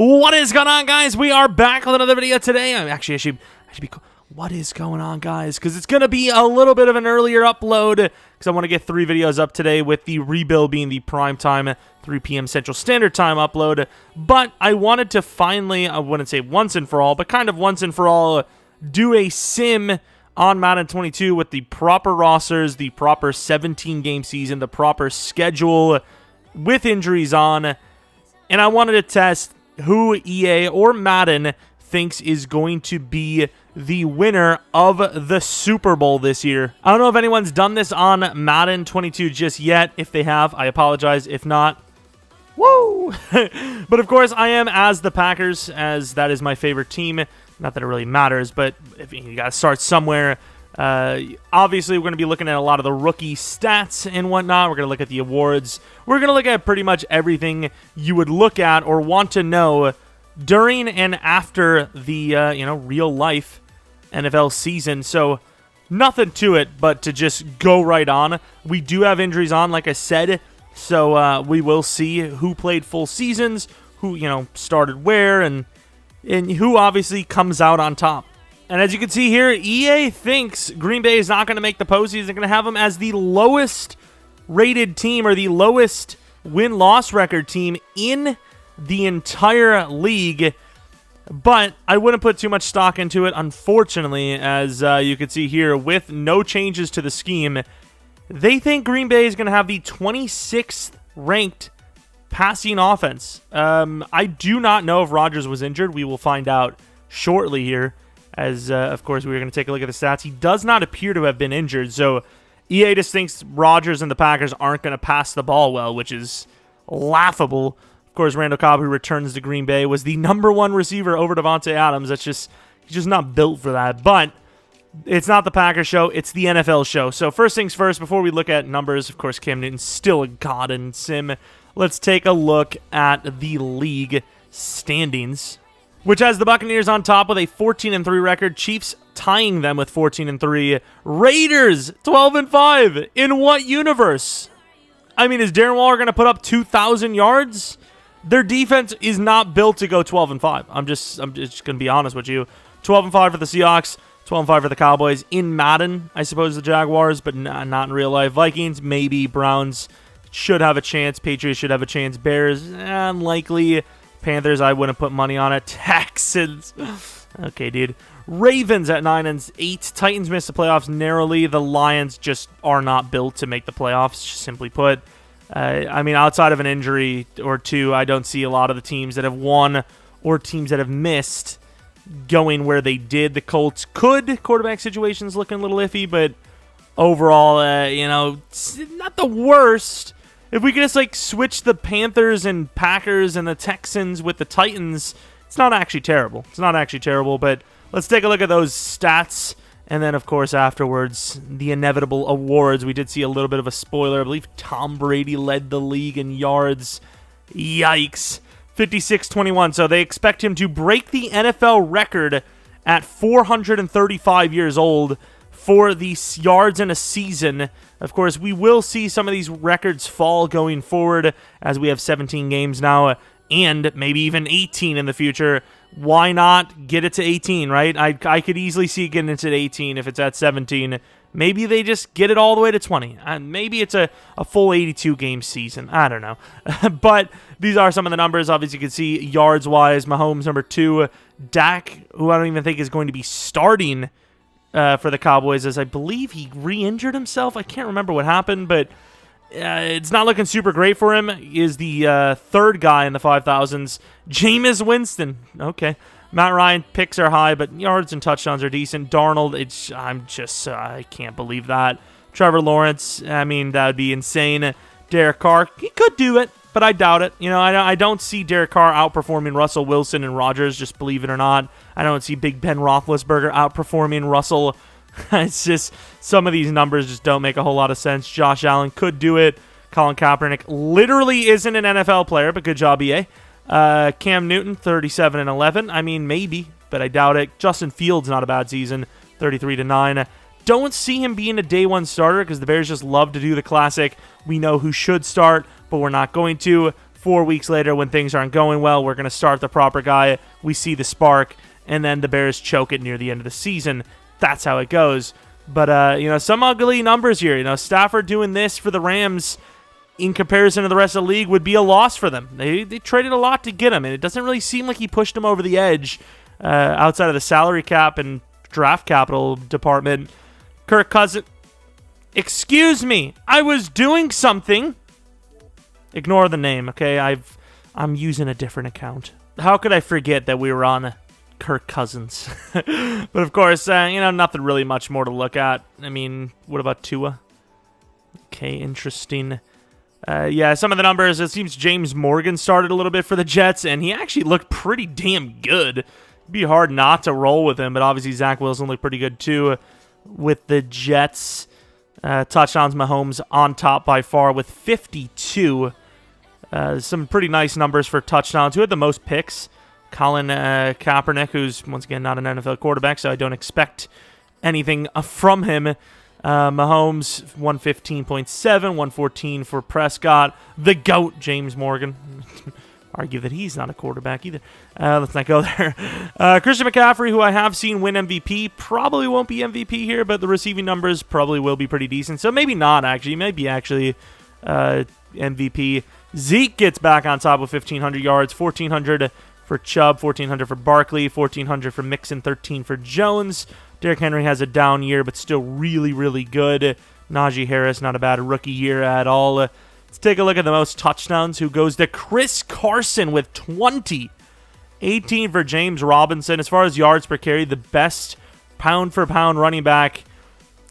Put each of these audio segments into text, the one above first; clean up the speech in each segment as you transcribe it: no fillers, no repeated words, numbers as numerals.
What is going on, guys? We are back with another video today. I should be. What is going on, guys? Because it's going to be a little bit of an earlier upload because I want to get 3 videos up today, with the rebuild being the prime time 3 p.m. Central Standard Time upload. But I wanted to finally, I wouldn't say once and for all, but kind of once and for all, do a sim on Madden 22 with the proper rosters, the proper 17-game season, the proper schedule with injuries on. And I wanted to test who EA or Madden thinks is going to be the winner of the Super Bowl this year. I don't know if anyone's done this on Madden 22 just yet. If they have, I apologize. If not, woo! But of course, I am as the Packers, as that is my favorite team. Not that it really matters, but if you got to start somewhere. Obviously, we're going to be looking at a lot of the rookie stats and whatnot. We're going to look at the awards. We're going to look at pretty much everything you would look at or want to know during and after the real life NFL season. So nothing to it but to just go right on. We do have injuries on, like I said, so we will see who played full seasons, who started where, and who obviously comes out on top. And as you can see here, EA thinks Green Bay is not going to make the postseason. They're going to have them as the lowest rated team, or the lowest win-loss record team in the entire league. But I wouldn't put too much stock into it, unfortunately, as you can see here, with no changes to the scheme. They think Green Bay is going to have the 26th ranked passing offense. I do not know if Rodgers was injured. We will find out shortly here, as of course we're going to take a look at the stats. He does not appear to have been injured, so EA just thinks Rodgers and the Packers aren't going to pass the ball well, which is laughable. Of course, Randall Cobb, who returns to Green Bay, was the #1 receiver over Devontae Adams. He's just not built for that. But it's not the Packers show, it's the NFL show. So first things first, before we look at numbers, of course, Cam Newton's still a god in sim. Let's take a look at the league standings, which has the Buccaneers on top with a 14-3 record, Chiefs tying them with 14-3, Raiders 12-5. In what universe? I mean, is Darren Waller going to put up 2,000 yards? Their defense is not built to go 12-5. I'm just going to be honest with you. 12-5 for the Seahawks, 12-5 for the Cowboys. In Madden, I suppose the Jaguars, but not in real life. Vikings, maybe. Browns should have a chance. Patriots should have a chance. Bears, unlikely. Panthers, I wouldn't put money on it. Texans, okay, dude. Ravens at 9-8. Titans missed the playoffs narrowly. The Lions just are not built to make the playoffs, simply put. I mean, outside of an injury or two, I don't see a lot of the teams that have won or teams that have missed going where they did. The Colts could. Quarterback situation's looking a little iffy, but overall, not the worst. If we could just switch the Panthers and Packers and the Texans with the Titans, it's not actually terrible. It's not actually terrible, but let's take a look at those stats. And then, of course, afterwards, the inevitable awards. We did see a little bit of a spoiler. I believe Tom Brady led the league in yards. Yikes. 56-21. So they expect him to break the NFL record at 435 years old for the yards in a season. Of course, we will see some of these records fall going forward, as we have 17 games now, and maybe even 18 in the future. Why not get it to 18, right? I could easily see getting it to 18 if it's at 17. Maybe they just get it all the way to 20. Maybe it's a full 82-game season. I don't know. But these are some of the numbers. Obviously, you can see yards-wise, Mahomes #2. Dak, who I don't even think is going to be starting for the Cowboys, as I believe he re-injured himself. I can't remember what happened, but it's not looking super great for him. He is the third guy in the 5,000s. Jameis Winston. Okay. Matt Ryan, picks are high, but yards and touchdowns are decent. Darnold, I can't believe that. Trevor Lawrence, I mean, that would be insane. Derek Carr, he could do it, but I doubt it. I don't see Derek Carr outperforming Russell Wilson and Rodgers, just believe it or not. I don't see Big Ben Roethlisberger outperforming Russell. It's just, some of these numbers just don't make a whole lot of sense. Josh Allen could do it. Colin Kaepernick literally isn't an NFL player, but good job, EA. Cam Newton, 37-11. I mean, maybe, but I doubt it. Justin Fields, not a bad season, 33-9. Don't see him being a day one starter because the Bears just love to do the classic, we know who should start, but we're not going to. 4 weeks later, when things aren't going well, we're going to start the proper guy. We see the spark, and then the Bears choke it near the end of the season. That's how it goes. But, some ugly numbers here. Stafford doing this for the Rams in comparison to the rest of the league would be a loss for them. They traded a lot to get him, and it doesn't really seem like he pushed him over the edge outside of the salary cap and draft capital department. Kirk Cousins. Excuse me. I was doing something. Ignore the name, okay? I'm using a different account. How could I forget that we were on Kirk Cousins? But of course, nothing really much more to look at. I mean, what about Tua? Okay, interesting. Some of the numbers, it seems James Morgan started a little bit for the Jets, and he actually looked pretty damn good. It'd be hard not to roll with him, but obviously Zach Wilson looked pretty good too with the Jets. Touchdowns, Mahomes on top by far with 52. Some pretty nice numbers for touchdowns. Who had the most picks? Colin Kaepernick, who's, once again, not an NFL quarterback, so I don't expect anything from him. Mahomes, 115.7, 114 for Prescott. The GOAT, James Morgan. Argue that he's not a quarterback either. Let's not go there. Christian McCaffrey, who I have seen win MVP, probably won't be MVP here, but the receiving numbers probably will be pretty decent. So maybe not, actually. Maybe actually MVP. Zeke gets back on top with 1,500 yards, 1,400 for Chubb, 1,400 for Barkley, 1,400 for Mixon, 13 for Jones. Derrick Henry has a down year, but still really, really good. Najee Harris, not a bad rookie year at all. Let's take a look at the most touchdowns, who goes to Chris Carson with 20. 18 for James Robinson. As far as yards per carry, the best pound-for-pound running back,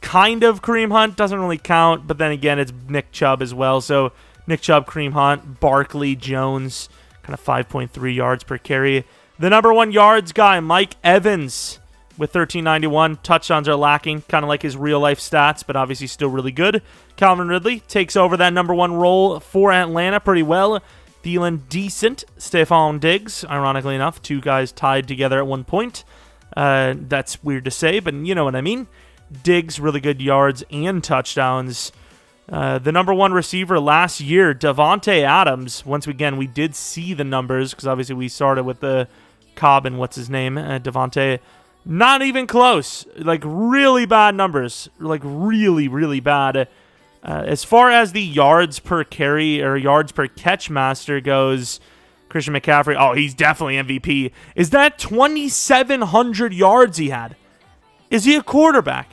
kind of Kareem Hunt, doesn't really count, but then again, it's Nick Chubb as well. So Nick Chubb, Kareem Hunt, Barkley, Jones, kind of 5.3 yards per carry. The number one yards guy, Mike Evans, with 1391. Touchdowns are lacking, kind of like his real-life stats, but obviously still really good. Calvin Ridley takes over that number one role for Atlanta pretty well. Thielen, decent. Stephon Diggs, ironically enough, two guys tied together at one point. That's weird to say, but you know what I mean. Diggs, really good yards and touchdowns. The number one receiver last year, Davante Adams. Once again, we did see the numbers, because obviously we started with the Cobb and what's his name, Davante. Not even close. Like, really bad numbers. Like, really, really bad. As far as the yards per carry or yards per catch master goes, Christian McCaffrey, oh, he's definitely MVP. Is that 2,700 yards he had? Is he a quarterback?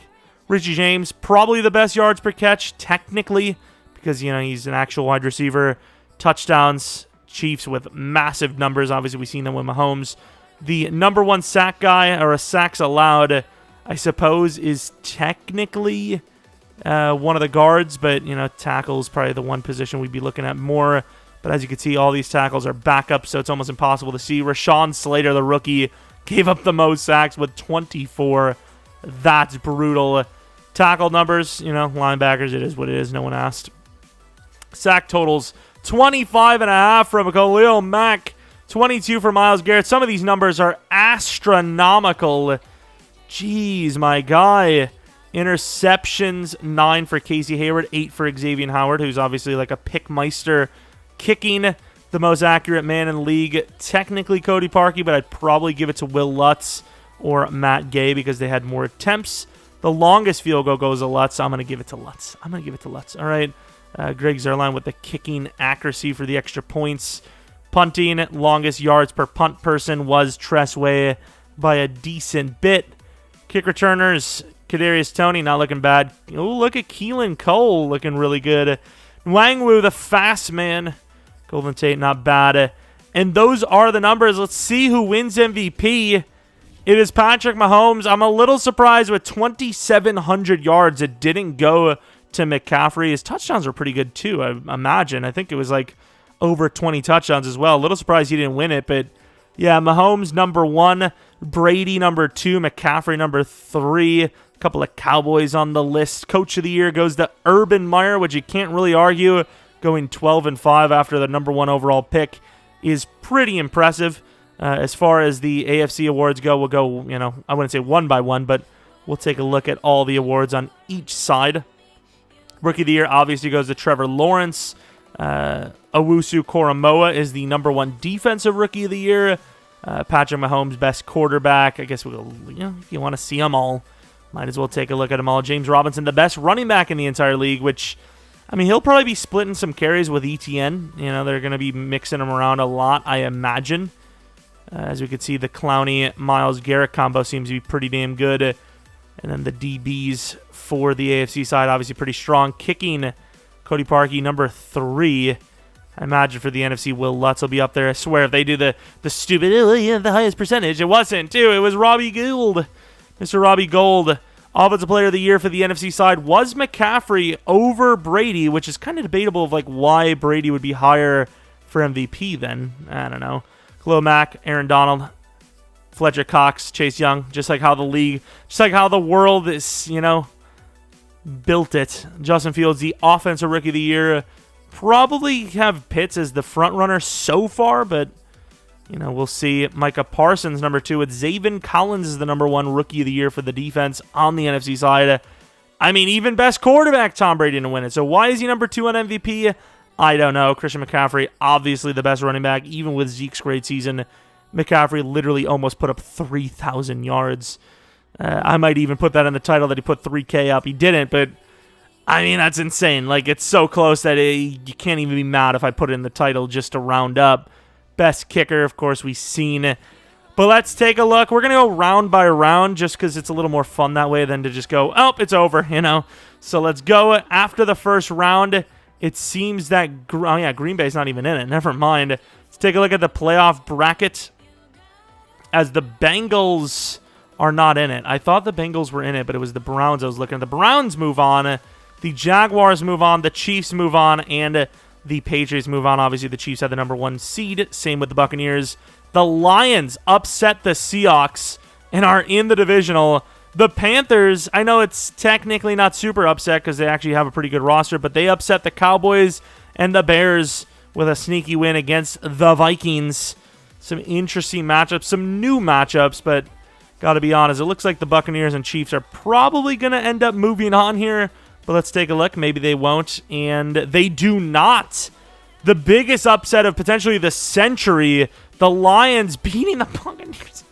Richie James, probably the best yards per catch, technically, because, he's an actual wide receiver. Touchdowns, Chiefs with massive numbers. Obviously, we've seen them with Mahomes. The number one sack guy, or a sacks allowed, I suppose, is technically one of the guards, but, tackle is probably the one position we'd be looking at more. But as you can see, all these tackles are backups, so it's almost impossible to see. Rashawn Slater, the rookie, gave up the most sacks with 24. That's brutal. Tackle numbers, linebackers, it is what it is. No one asked. Sack totals, 25.5 from Khalil Mack. 22 for Myles Garrett. Some of these numbers are astronomical. Jeez, my guy. Interceptions, 9 for Casey Hayward, 8 for Xavier Howard, who's obviously like a pickmeister. Kicking, the most accurate man in the league. Technically Cody Parkey, but I'd probably give it to Will Lutz or Matt Gay because they had more attempts. The longest field goal goes to Lutz, so I'm going to give it to Lutz. All right. Greg Zuerlein with the kicking accuracy for the extra points. Punting, longest yards per punt person was Tressway by a decent bit. Kick returners, Kadarius Toney not looking bad. Oh, look at Keelan Cole looking really good. Wangwu, the fast man. Golden Tate, not bad. And those are the numbers. Let's see who wins MVP. It is Patrick Mahomes. I'm a little surprised with 2,700 yards. It didn't go to McCaffrey. His touchdowns were pretty good too, I imagine. I think it was like over 20 touchdowns as well. A little surprised he didn't win it, but yeah, Mahomes number 1, Brady number 2, McCaffrey number 3. A couple of Cowboys on the list. Coach of the year goes to Urban Meyer, which you can't really argue. Going 12-5 after the number 1 overall pick is pretty impressive. As far as the AFC awards go, we'll go, I wouldn't say one by one, but we'll take a look at all the awards on each side. Rookie of the year obviously goes to Trevor Lawrence. Owusu Koromoa is the #1 defensive rookie of the year. Patrick Mahomes, best quarterback. I guess we'll, if you want to see them all, might as well take a look at them all. James Robinson, the best running back in the entire league, which, I mean, he'll probably be splitting some carries with ETN. They're going to be mixing him around a lot, I imagine. As we can see, the Clowney-Myles Garrett combo seems to be pretty damn good. And then the DBs for the AFC side, obviously pretty strong. Kicking, Cody Parkey, #3. I imagine for the NFC, Will Lutz will be up there. I swear, if they do the stupid, the highest percentage, it wasn't, too. It was Robbie Gould. Mr. Robbie Gould, Offensive Player of the Year for the NFC side, was McCaffrey over Brady, which is kind of debatable of why Brady would be higher for MVP then. I don't know. Khalil Mack, Aaron Donald, Fletcher Cox, Chase Young, just like how the world is, built it. Justin Fields, the Offensive Rookie of the Year. Probably have Pitts as the front runner so far, but we'll see. Micah Parsons, #2, with Zaven Collins is the #1 Rookie of the Year for the defense on the NFC side. I mean, even best quarterback, Tom Brady, to win it. So why is he #2 on MVP? I don't know. Christian McCaffrey, obviously the best running back, even with Zeke's great season. McCaffrey literally almost put up 3,000 yards. I might even put that in the title that he put 3K up. He didn't, but I mean, that's insane. It's so close that you can't even be mad if I put it in the title just to round up. Best kicker, of course, we've seen. But let's take a look. We're going to go round by round just because it's a little more fun that way than to just go, oh, it's over, So let's go after the first round. It seems that, Green Bay's not even in it. Never mind. Let's take a look at the playoff bracket as the Bengals are not in it. I thought the Bengals were in it, but it was the Browns I was looking at. The Browns move on. The Jaguars move on. The Chiefs move on. And the Patriots move on. Obviously, the Chiefs had the #1 seed. Same with the Buccaneers. The Lions upset the Seahawks and are in the divisional. The Panthers, I know it's technically not super upset because they actually have a pretty good roster, but they upset the Cowboys and the Bears with a sneaky win against the Vikings. Some interesting matchups, some new matchups, but got to be honest, it looks like the Buccaneers and Chiefs are probably going to end up moving on here. But let's take a look. Maybe they won't, and they do not. The biggest upset of potentially the century, the Lions beating the Buccaneers.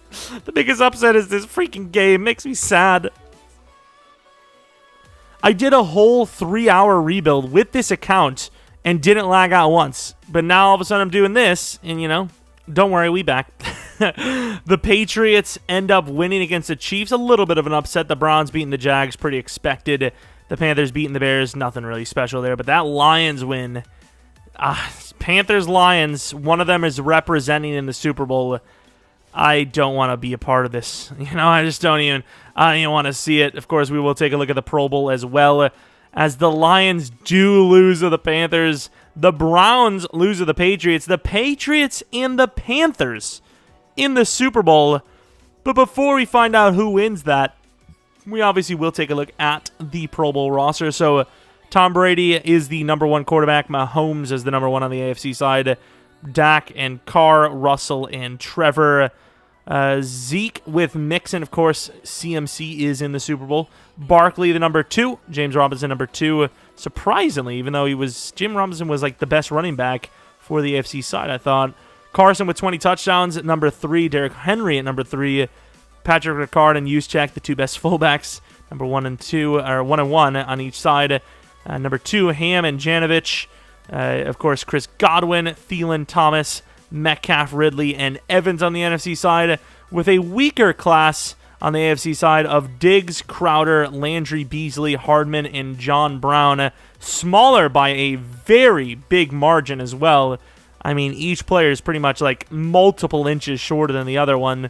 The biggest upset is this freaking game. Makes me sad. I did a whole 3-hour rebuild with this account and didn't lag out once. But now all of a sudden I'm doing this, and don't worry, we back. The Patriots end up winning against the Chiefs. A little bit of an upset. The Browns beating the Jags, pretty expected. The Panthers beating the Bears, nothing really special there. But that Lions win, Panthers-Lions, one of them is representing in the Super Bowl. I don't want to be a part of this. I just don't even want to see it. Of course, we will take a look at the Pro Bowl as well, as the Lions do lose to the Panthers. The Browns lose to the Patriots. The Patriots and the Panthers in the Super Bowl. But before we find out who wins that, we obviously will take a look at the Pro Bowl roster. So Tom Brady is the #1 quarterback. Mahomes is the #1 on the AFC side. Dak and Carr, Russell and Trevor. Zeke with Mixon, of course. CMC is in the Super Bowl. Barkley, the #2. James Robinson, #2. Surprisingly, even though Jim Robinson was the best running back for the AFC side, I thought. Carson with 20 touchdowns at #3. Derrick Henry at #3. Patrick Ricard and Juszczyk, the two best fullbacks, #1 and 2, or 1 and 1 on each side. #2, Ham and Janovich. Of course, Chris Godwin, Thielen, Thomas, Metcalf, Ridley, and Evans on the NFC side, with a weaker class on the AFC side of Diggs, Crowder, Landry, Beasley, Hardman, and John Brown. Smaller by a very big margin as well. I mean, each player is pretty much multiple inches shorter than the other one.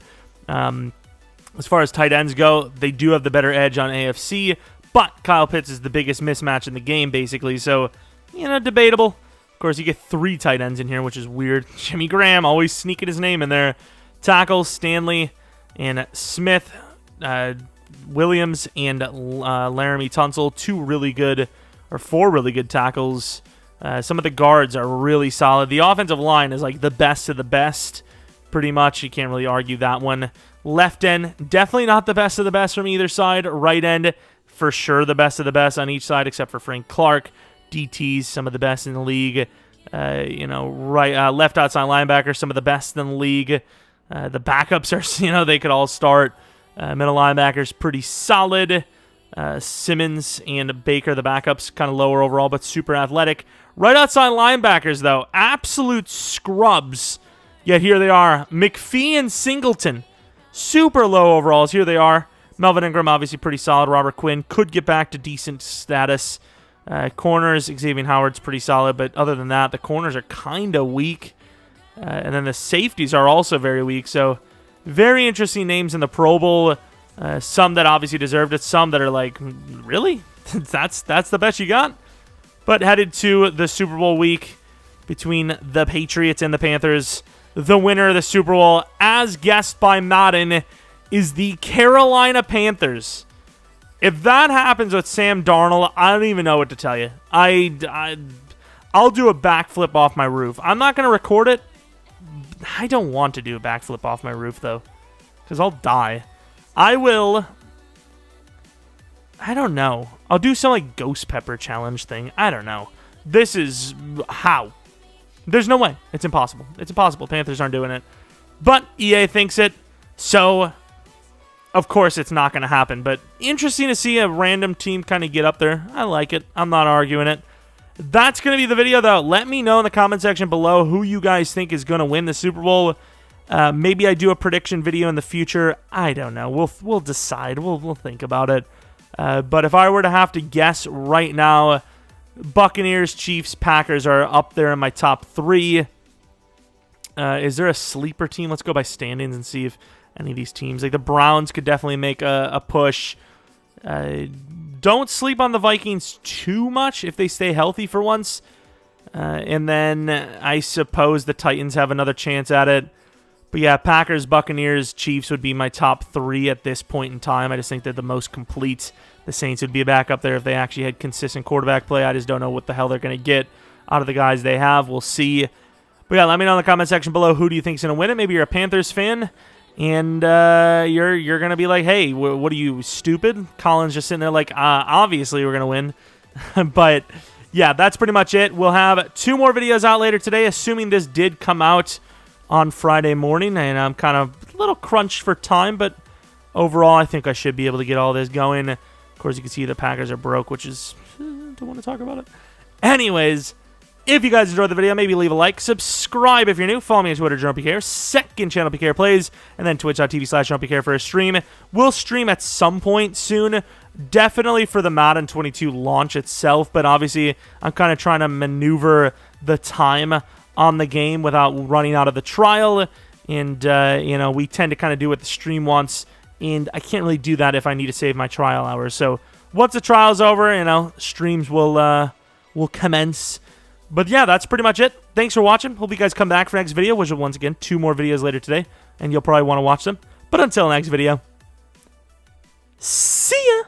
As far as tight ends go, they do have the better edge on AFC, but Kyle Pitts is the biggest mismatch in the game, basically. So, debatable. Of course, you get 3 tight ends in here, which is weird. Jimmy Graham always sneaking his name in there. Tackles, Stanley and Smith, Williams, and Laramie Tunsil. 4 really good tackles. Some of the guards are really solid. The offensive line is the best of the best, pretty much. You can't really argue that one. Left end, definitely not the best of the best from either side. Right end, for sure the best of the best on each side, except for Frank Clark. DTs, some of the best in the league. Left outside linebacker, some of the best in the league. The backups are, they could all start. Middle linebackers, pretty solid. Simmons and Baker, the backups, kind of lower overall, but super athletic. Right outside linebackers, though, absolute scrubs. Yet here they are. McPhee and Singleton, super low overalls. Here they are. Melvin Ingram, obviously pretty solid. Robert Quinn could get back to decent status. Corners, Xavier Howard's pretty solid, but other than that, the corners are kind of weak. And then the safeties are also very weak. So very interesting names in the Pro Bowl. Some that obviously deserved it. Some that are like, really? that's the best you got? But headed to the Super Bowl week between the Patriots and the Panthers. The winner of the Super Bowl, as guessed by Madden, is the Carolina Panthers. If that happens with Sam Darnold, I don't even know what to tell you. I'll do a backflip off my roof. I'm not going to record it. I don't want to do a backflip off my roof, though, because I'll die. I don't know. I'll do some, like, ghost pepper challenge thing. I don't know. This is... how? There's no way. It's impossible. It's impossible. Panthers aren't doing it. But EA thinks it, so... of course, it's not going to happen, but interesting to see a random team kind of get up there. I like it. I'm not arguing it. That's going to be the video, though. Let me know in the comment section below who you guys think is going to win the Super Bowl. Maybe I do a prediction video in the future. I don't know. We'll decide. We'll think about it. But if I were to have to guess right now, Buccaneers, Chiefs, Packers are up there in my top 3. Is there a sleeper team? Let's go by standings and see if any of these teams, like the Browns, could definitely make a push. Don't sleep on the Vikings too much if they stay healthy for once. And then I suppose the Titans have another chance at it. But yeah, Packers, Buccaneers, Chiefs would be my top 3 at this point in time. I just think they're the most complete. The Saints would be back up there if they actually had consistent quarterback play. I just don't know what the hell they're going to get out of the guys they have. We'll see. But yeah, let me know in the comment section below who do you think is going to win it. Maybe you're a Panthers fan. And you're going to be like, hey, what are you, stupid? Colin's just sitting there like, obviously we're going to win. But, yeah, that's pretty much it. We'll have 2 more videos out later today, assuming this did come out on Friday morning. And I'm kind of a little crunched for time, but overall I think I should be able to get all this going. Of course, you can see the Packers are broke, which is, don't want to talk about it. Anyways, if you guys enjoyed the video, maybe leave a like. Subscribe if you're new. Follow me on Twitter, Jeromepkr. Second channel, PKR Plays. And then twitch.tv/JeromepkR for a stream. We'll stream at some point soon. Definitely for the Madden 22 launch itself. But obviously, I'm kind of trying to maneuver the time on the game without running out of the trial. And, we tend to kind of do what the stream wants. And I can't really do that if I need to save my trial hours. So once the trial's over, streams will commence. But yeah, that's pretty much it. Thanks for watching. Hope you guys come back for next video, which will once again 2 more videos later today, and you'll probably want to watch them. But until next video, see ya!